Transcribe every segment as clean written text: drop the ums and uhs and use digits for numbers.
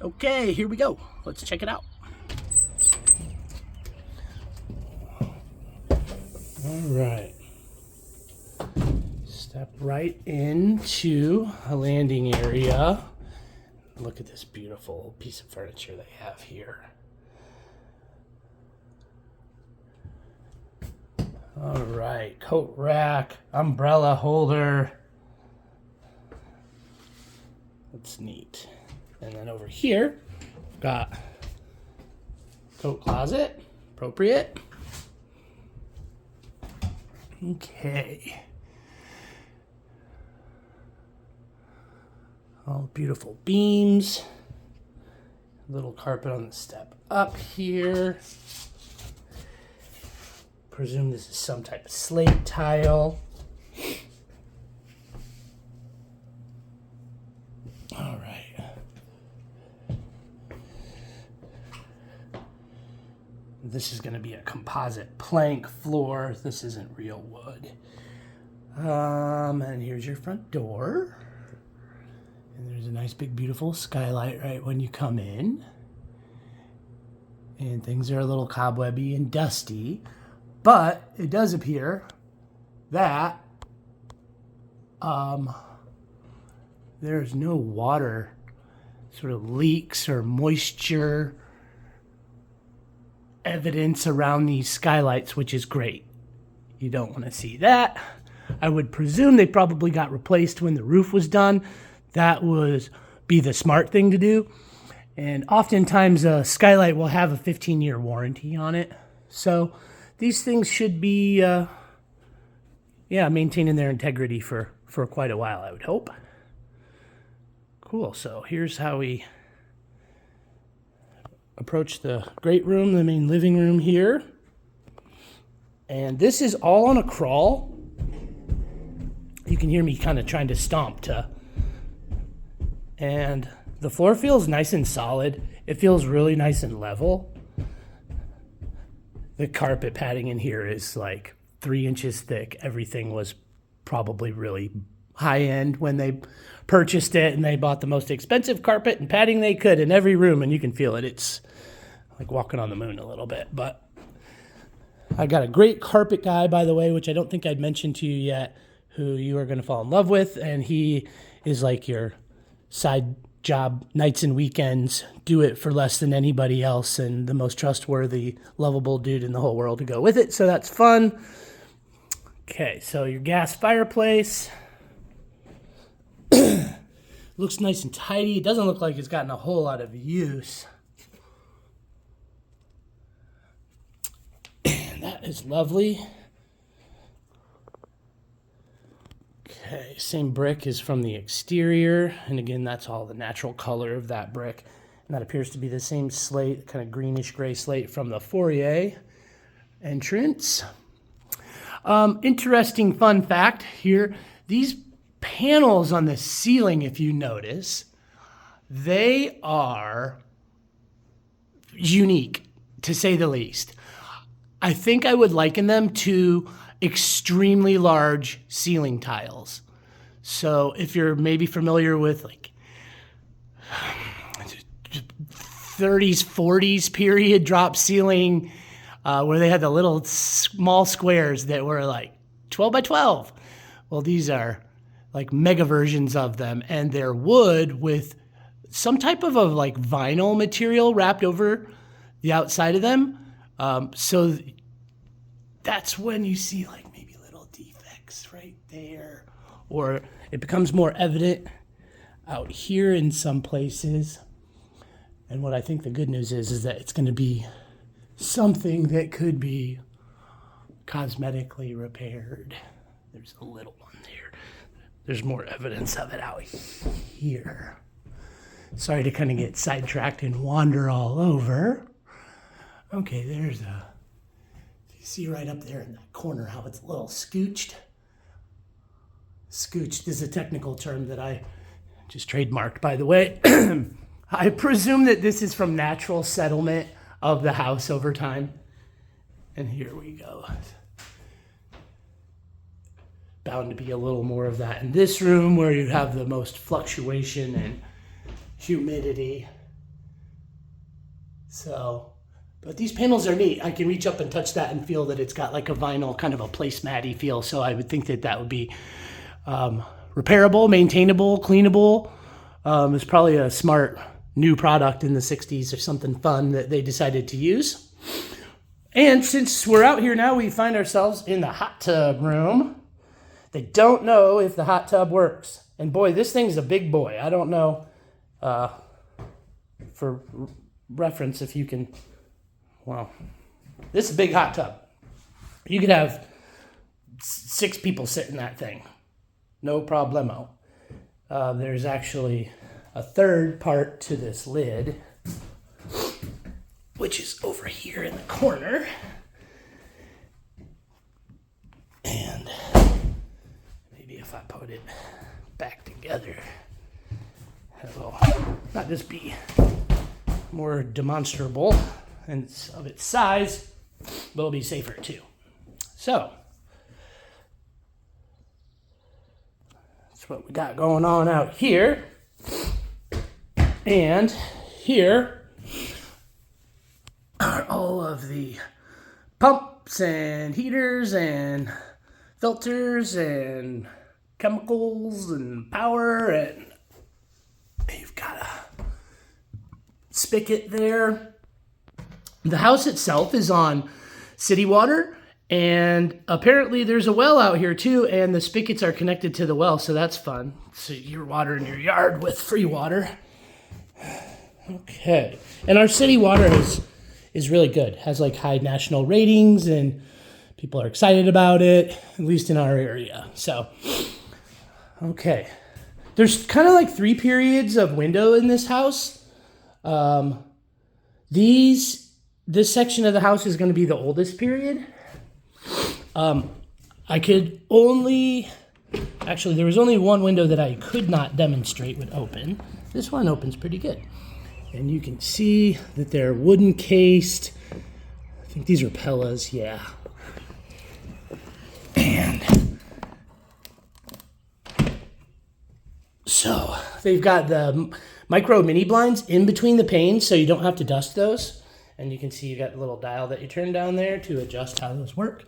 Okay, here we go. Let's check it out. All right. Step right into a landing area. Look at this beautiful piece of furniture they have here. All right, coat rack, umbrella holder. That's neat. And then over here, we've got coat closet, appropriate. Okay. All beautiful beams. Little carpet on the step up here. Presume this is some type of slate tile. All right. This is going to be a composite plank floor. This isn't real wood. And here's your front door. And there's a nice big beautiful skylight right when you come in. And things are a little cobwebby and dusty. But it does appear that there's no water sort of leaks or moisture evidence around these skylights, which is great. You don't want to see that. I would presume they probably got replaced when the roof was done. That would be the smart thing to do. And oftentimes a skylight will have a 15-year warranty on it. So these things should be, maintaining their integrity for quite a while, I would hope. Cool, so here's how we approach the great room, the main living room here. And this is all on a crawl. You can hear me kind of trying to stomp and the floor feels nice and solid. It feels really nice and level. The carpet padding in here is like 3 inches thick. Everything was probably really high end when they purchased it, and they bought the most expensive carpet and padding they could in every room, and you can feel it. It's like walking on the moon a little bit. But I got a great carpet guy, by the way, which I don't think I'd mentioned to you yet, who you are going to fall in love with, and he is like your side job nights and weekends, do it for less than anybody else, and the most trustworthy, lovable dude in the whole world to go with it. So that's fun. Okay, so your gas fireplace looks nice and tidy. It doesn't look like it's gotten a whole lot of use. And that is lovely. Okay, same brick is from the exterior, and again, that's all the natural color of that brick. And that appears to be the same slate, kind of greenish gray slate from the foyer entrance. Interesting fun fact here, these panels on the ceiling, if you notice, they are unique, to say the least. I think I would liken them to extremely large ceiling tiles. So if you're maybe familiar with like 30s, 40s period drop ceiling, where they had the little small squares that were like 12 by 12. Well, these are like mega versions of them, and they're wood with some type of a like vinyl material wrapped over the outside of them. So that's when you see like maybe little defects right there, or it becomes more evident out here in some places. And what I think the good news is that it's going to be something that could be cosmetically repaired. There's a little one there. There's more evidence of it out here. Sorry to kind of get sidetracked and wander all over. Okay, there's a, you see right up there in that corner how it's a little scooched. Scooched is a technical term that I just trademarked, by the way. I presume that this is from natural settlement of the house over time. And here we go. Bound to be a little more of that in this room where you have the most fluctuation and humidity. So, but these panels are neat. I can reach up and touch that and feel that it's got like a vinyl kind of a placemat-y feel. So I would think that that would be repairable, maintainable, cleanable. It's probably a smart new product in the 60s or something fun that they decided to use. And since we're out here now, we find ourselves in the hot tub room. They don't know if the hot tub works. And boy, this thing's a big boy. I don't know, for reference, if you can, well, this is a big hot tub. You could have 6 people sit in that thing. No problemo. There's actually a third part to this lid, which is over here in the corner. And maybe if I put it back together, it'll not just be more demonstrable and of its size, but it'll be safer too. So, that's what we got going on out here. And here are all of the pumps and heaters and filters and chemicals and power, and you've got a spigot there. The house itself is on city water, and apparently there's a well out here too, and the spigots are connected to the well, so that's fun. So you're watering your yard with free water. Okay, and our city water is really good. Has like high national ratings, and people are excited about it, at least in our area. So, okay, there's kind of like 3 periods of window in this house. This section of the house is going to be the oldest period. I could only, actually, there was only one window that I could not demonstrate would open. This one opens pretty good. And you can see that they're wooden cased. I think these are Pellas, yeah. And so they've got the micro mini blinds in between the panes, so you don't have to dust those. And you can see you got the little dial that you turn down there to adjust how those work.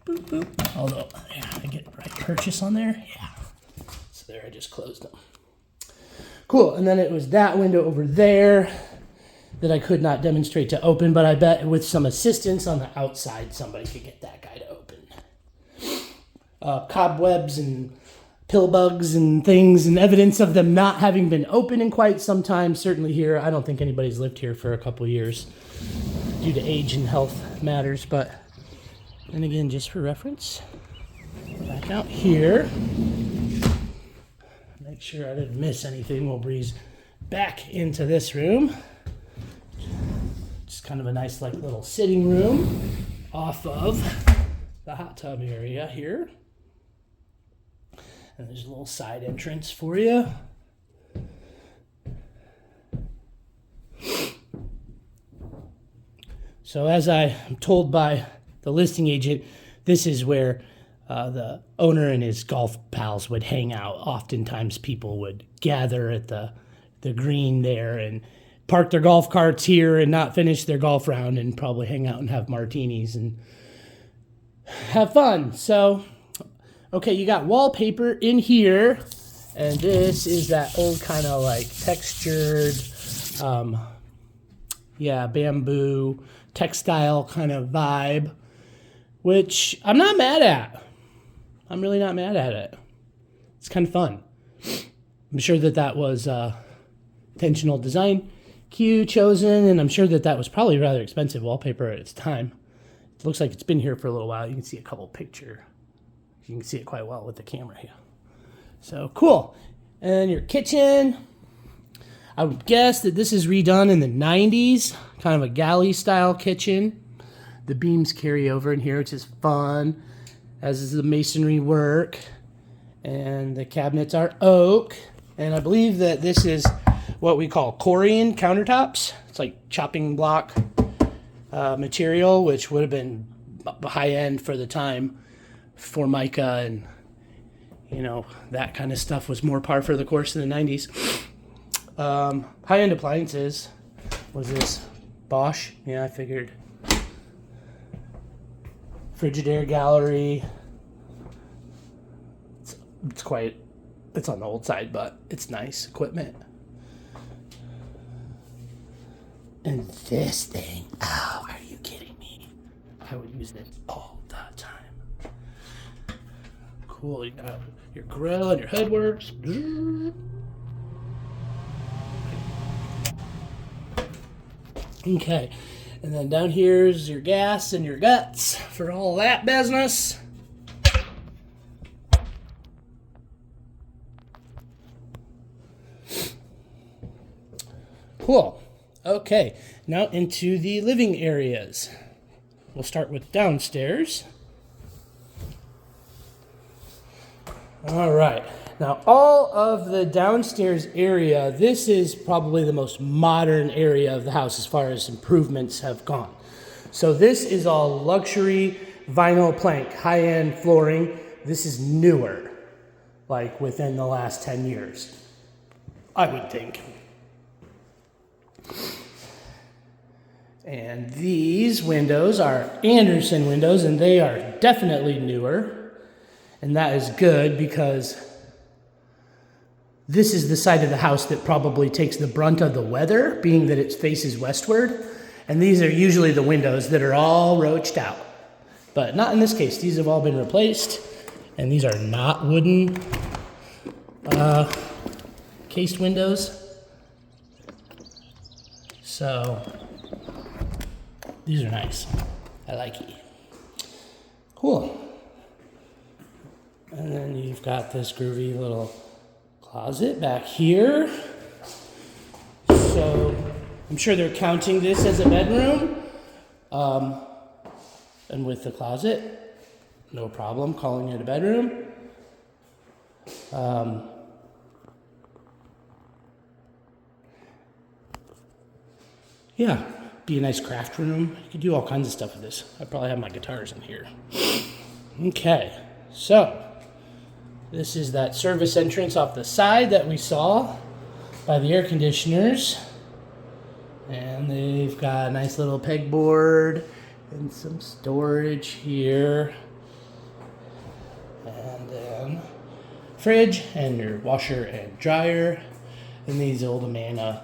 Boop, boop. Although, yeah, I get right purchase on there. Yeah. So there, I just closed them. Cool. And then it was that window over there that I could not demonstrate to open, but I bet with some assistance on the outside, somebody could get that guy to open. Cobwebs and pill bugs and things and evidence of them not having been open in quite some time. Certainly here, I don't think anybody's lived here for a couple years due to age and health matters, but and again, just for reference, back out here, make sure I didn't miss anything. We'll breeze back into this room. Just kind of a nice like little sitting room off of the hot tub area here. And there's a little side entrance for you. So as I am told by the listing agent, this is where the owner and his golf pals would hang out. Oftentimes people would gather at the green there and park their golf carts here and not finish their golf round and probably hang out and have martinis and have fun. So, okay, you got wallpaper in here, and this is that old kind of like textured, bamboo, textile kind of vibe, which I'm not mad at. I'm really not mad at it. It's kind of fun. I'm sure that that was intentional design cue chosen, and I'm sure that that was probably rather expensive wallpaper at its time. It looks like it's been here for a little while. You can see a couple pictures. You can see it quite well with the camera here. So cool. And your kitchen, I would guess that this is redone in the 90s, kind of a galley style kitchen. The beams carry over in here, which is fun, as is the masonry work. And the cabinets are oak. And I believe that this is what we call Corian countertops. It's like chopping block material, which would have been high end for the time. Formica and, you know, that kind of stuff was more par for the course in the 90s. High-end appliances was this Bosch. Yeah, I figured. Frigidaire gallery. It's on the old side, but it's nice equipment. And this thing, oh, are you kidding me? I would use this all the time. Cool, you got your grill and your hood works. Okay, and then down here's your gas and your guts for all that business. Cool. Okay, now into the living areas. We'll start with downstairs. All right. Now, all of the downstairs area, this is probably the most modern area of the house as far as improvements have gone. So this is all luxury vinyl plank, high-end flooring. This is newer, like within the last 10 years, I would think. And these windows are Anderson windows, and they are definitely newer. And that is good because this is the side of the house that probably takes the brunt of the weather, being that it faces westward. And these are usually the windows that are all roached out. But not in this case. These have all been replaced. And these are not wooden cased windows. So these are nice. I like it. Cool. And then you've got this groovy little closet back here. So I'm sure they're counting this as a bedroom. And with the closet, no problem calling it a bedroom. Yeah, be a nice craft room. You could do all kinds of stuff with this. I probably have my guitars in here. Okay, so this is that service entrance off the side that we saw by the air conditioners. And they've got a nice little pegboard and some storage here. And then fridge and your washer and dryer. And these old Amana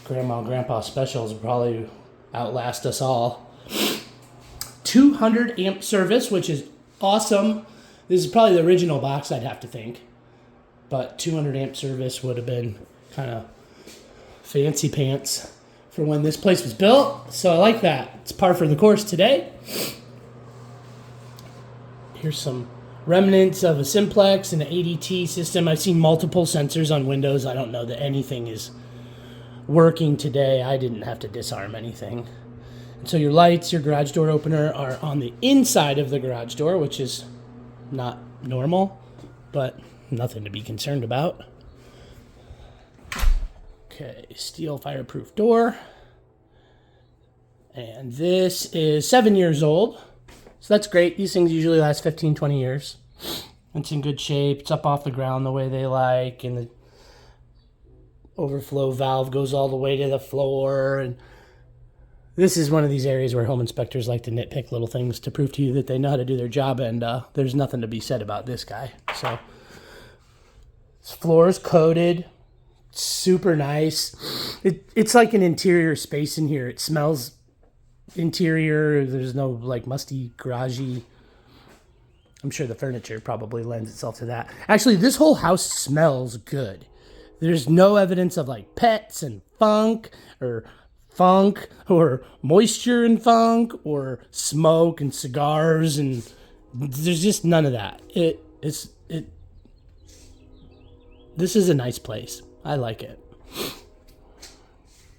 Grandma and Grandpa specials will probably outlast us all. 200 amp service, which is awesome. This is probably the original box, I'd have to think. But 200 amp service would have been kind of fancy pants for when this place was built. So I like that. It's par for the course today. Here's some remnants of a simplex and an ADT system. I've seen multiple sensors on Windows. I don't know that anything is working today. I didn't have to disarm anything. And so your lights, your garage door opener are on the inside of the garage door, which is not normal, but nothing to be concerned about. Okay, steel fireproof door. And this is 7 years old. So that's great. These things usually last 15, 20 years. It's in good shape. It's up off the ground the way they like, and the overflow valve goes all the way to the floor. And this is one of these areas where home inspectors like to nitpick little things to prove to you that they know how to do their job, and there's nothing to be said about this guy. So this floor is coated, super nice. It's like an interior space in here. It smells interior. There's no like musty garagey. I'm sure the furniture probably lends itself to that. Actually, this whole house smells good. There's no evidence of like pets and funk or moisture and funk or smoke and cigars, and there's just none of that. This is a nice place. I like it.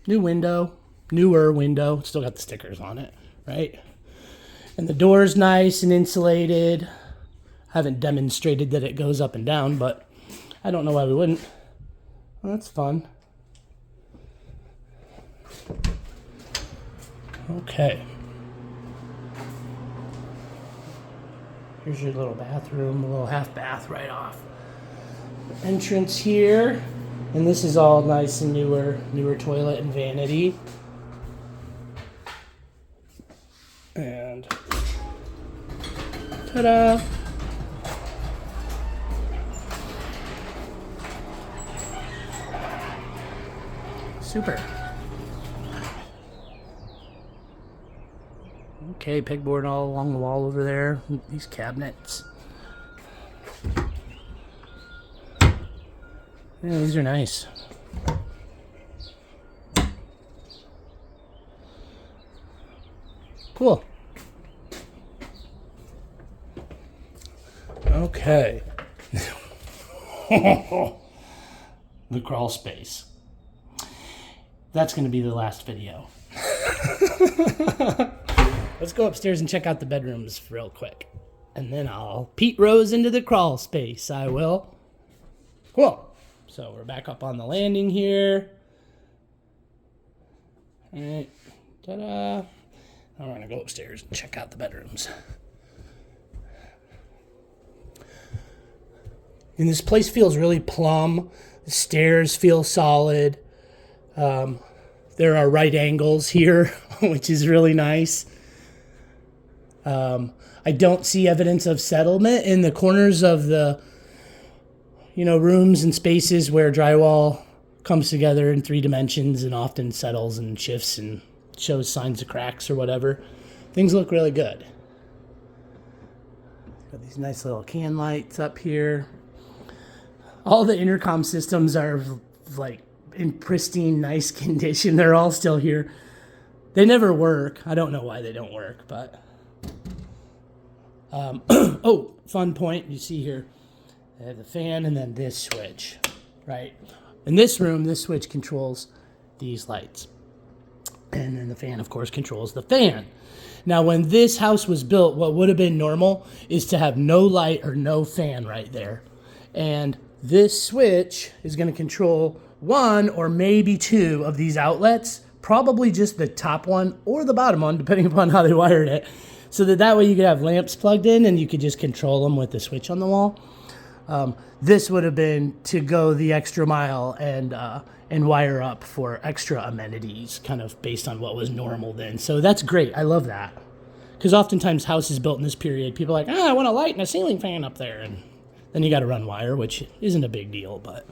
Newer window. Still got the stickers on it, right? And the door's nice and insulated. Haven't demonstrated that it goes up and down, but I don't know why we wouldn't. Well, that's fun. Okay. Here's your little bathroom, a little half bath right off. Entrance here. And this is all nice and newer toilet and vanity. And ta-da! Super. Okay, pegboard all along the wall over there. These cabinets. Yeah, these are nice. Cool. Okay. The crawl space. That's going to be the last video. Let's go upstairs and check out the bedrooms real quick. And then I'll Pete Rose into the crawl space. I will. Cool. So we're back up on the landing here. All right. Ta-da. Now we're going to go upstairs and check out the bedrooms. And this place feels really plumb. The stairs feel solid. There are right angles here, which is really nice. I don't see evidence of settlement in the corners of the, rooms and spaces where drywall comes together in 3 dimensions and often settles and shifts and shows signs of cracks or whatever. Things look really good. Got these nice little can lights up here. All the intercom systems are like in pristine, nice condition. They're all still here. They never work. I don't know why they don't work, but oh, fun point. You see here, they have the fan and then this switch, right? In this room, this switch controls these lights. And then the fan, of course, controls the fan. Now, when this house was built, what would have been normal is to have no light or no fan right there. And this switch is going to control 1 or maybe 2 of these outlets, probably just the top one or the bottom one, depending upon how they wired it, so that way you could have lamps plugged in and you could just control them with the switch on the wall. This would have been to go the extra mile and wire up for extra amenities, kind of based on what was normal then. So that's great. I love that. Because oftentimes houses built in this period, people are like, I want a light and a ceiling fan up there. And then you got to run wire, which isn't a big deal, but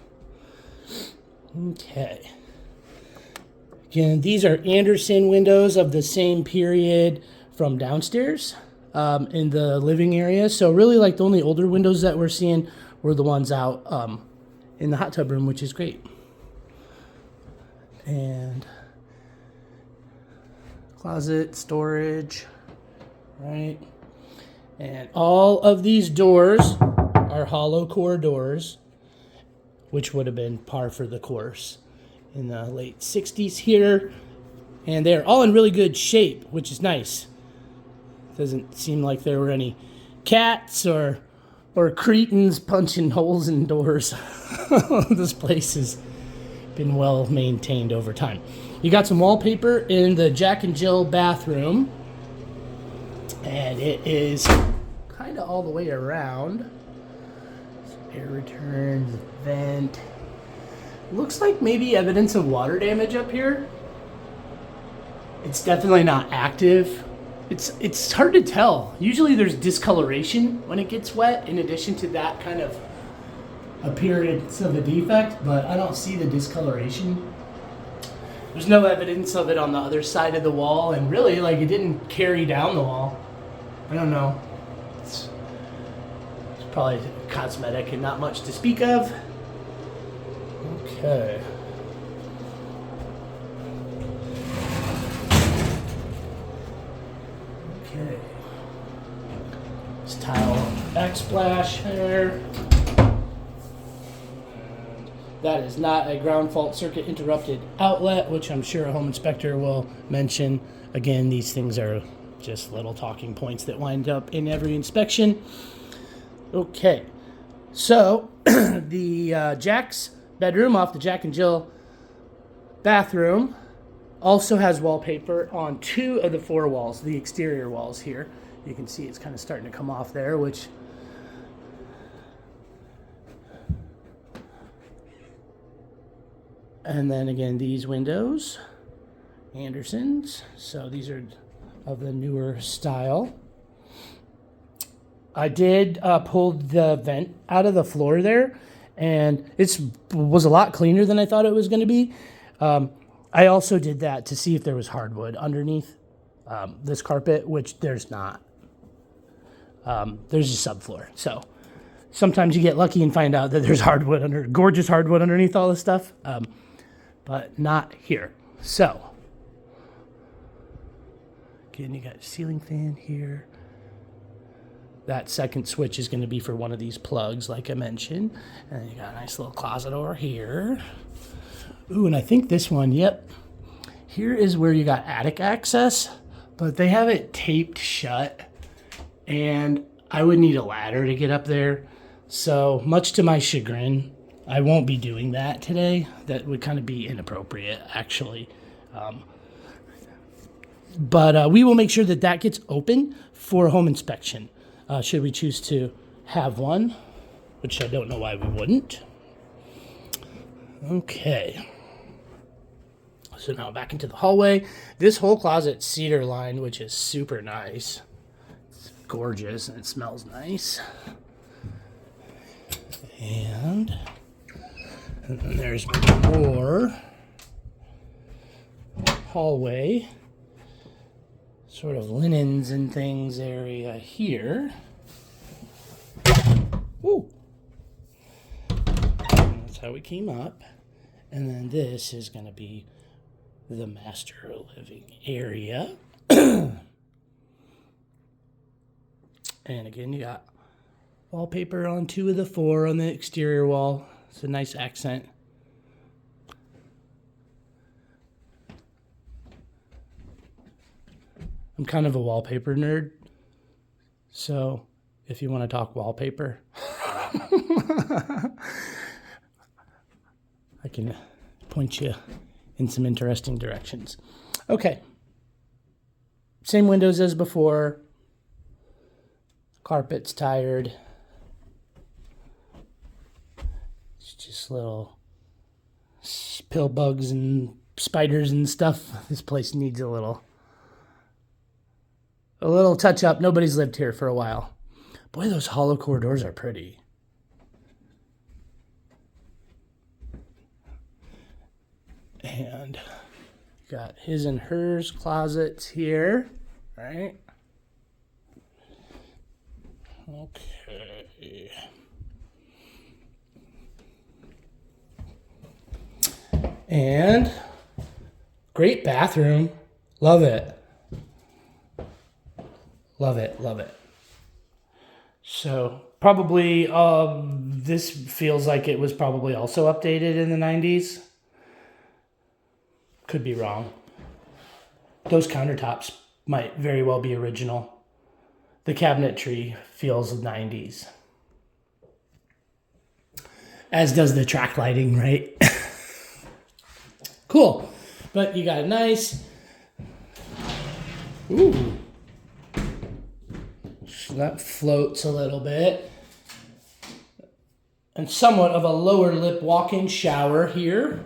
okay. Again, these are Anderson windows of the same period from downstairs in the living area. So really, like, the only older windows that we're seeing were the ones out in the hot tub room, which is great. And closet, storage, right? And all of these doors are hollow core doors, which would have been par for the course in the late 60s here. And they're all in really good shape, which is nice. Doesn't seem like there were any cats or cretins punching holes in doors. This place has been well maintained over time. You got some wallpaper in the Jack and Jill bathroom. And it is kind of all the way around. Air returns, vent. Looks like maybe evidence of water damage up here. It's definitely not active. It's hard to tell. Usually there's discoloration when it gets wet, in addition to that kind of appearance of a defect, but I don't see the discoloration. There's no evidence of it on the other side of the wall, and really, like, it didn't carry down the wall. I don't know. It's probably cosmetic and not much to speak of. Okay. Okay. This tile backsplash there. And that is not a ground fault circuit interrupted outlet, which I'm sure a home inspector will mention. Again, these things are just little talking points that wind up in every inspection. Okay, so the Jack's bedroom off the Jack and Jill bathroom also has wallpaper on 2 of the 4 walls, the exterior walls here. You can see it's kind of starting to come off there, which and then again, these windows, Andersons. So these are of the newer style. I did pull the vent out of the floor there, and it was a lot cleaner than I thought it was going to be. I also did that to see if there was hardwood underneath this carpet, which there's not. There's a subfloor. So sometimes you get lucky and find out that there's gorgeous hardwood underneath all this stuff, but not here. So again, you got a ceiling fan here. That second switch is going to be for one of these plugs, like I mentioned. And then you got a nice little closet over here. Ooh, and I think this one, yep. Here is where you got attic access, but they have it taped shut. And I would need a ladder to get up there. So much to my chagrin, I won't be doing that today. That would kind of be inappropriate, actually. But we will make sure that that gets open for home inspection. Should we choose to have one, which I don't know why we wouldn't. Okay. So now back into the hallway. This whole closet's cedar lined, which is super nice. It's gorgeous and it smells nice. And then there's more hallway. Sort of linens and things area here. Woo! And that's how we came up. And then this is going to be the master living area. And again, you got wallpaper on 2 of the 4 on the exterior wall. It's a nice accent. I'm kind of a wallpaper nerd, so if you want to talk wallpaper, I can point you in some interesting directions. Okay, same windows as before. Carpet's tired. It's just little pill bugs and spiders and stuff. This place needs a little touch up. Nobody's lived here for a while. Boy, those hollow core doors are pretty. And got his and hers closets here, right? Okay. And great bathroom. Love it. Love it, love it. So probably this feels like it was probably also updated in the 90s. Could be wrong. Those countertops might very well be original. The cabinetry feels 90s. As does the track lighting, right? Cool. But you got a nice... Ooh. So that floats a little bit. And somewhat of a lower lip walk-in shower here.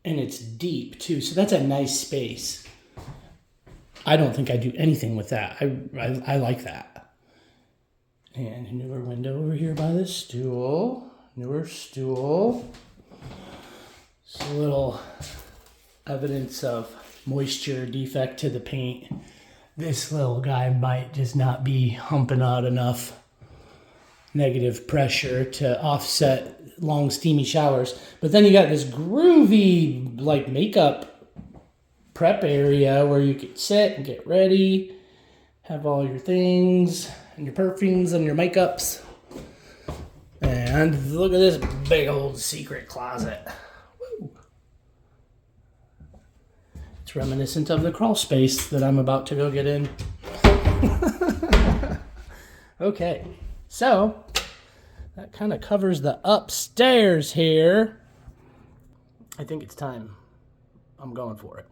And it's deep too, so that's a nice space. I don't think I do anything with that. I like that. And a newer window over here by the stool. Newer stool. It's a little evidence of moisture defect to the paint. This little guy might just not be humping out enough negative pressure to offset long steamy showers. But then you got this groovy like makeup prep area where you can sit and get ready, have all your things and your perfumes and your makeups. And look at this big old secret closet. Woo. It's reminiscent of the crawl space that I'm about to go get in. Okay, so that kind of covers the upstairs here. I think it's time. I'm going for it.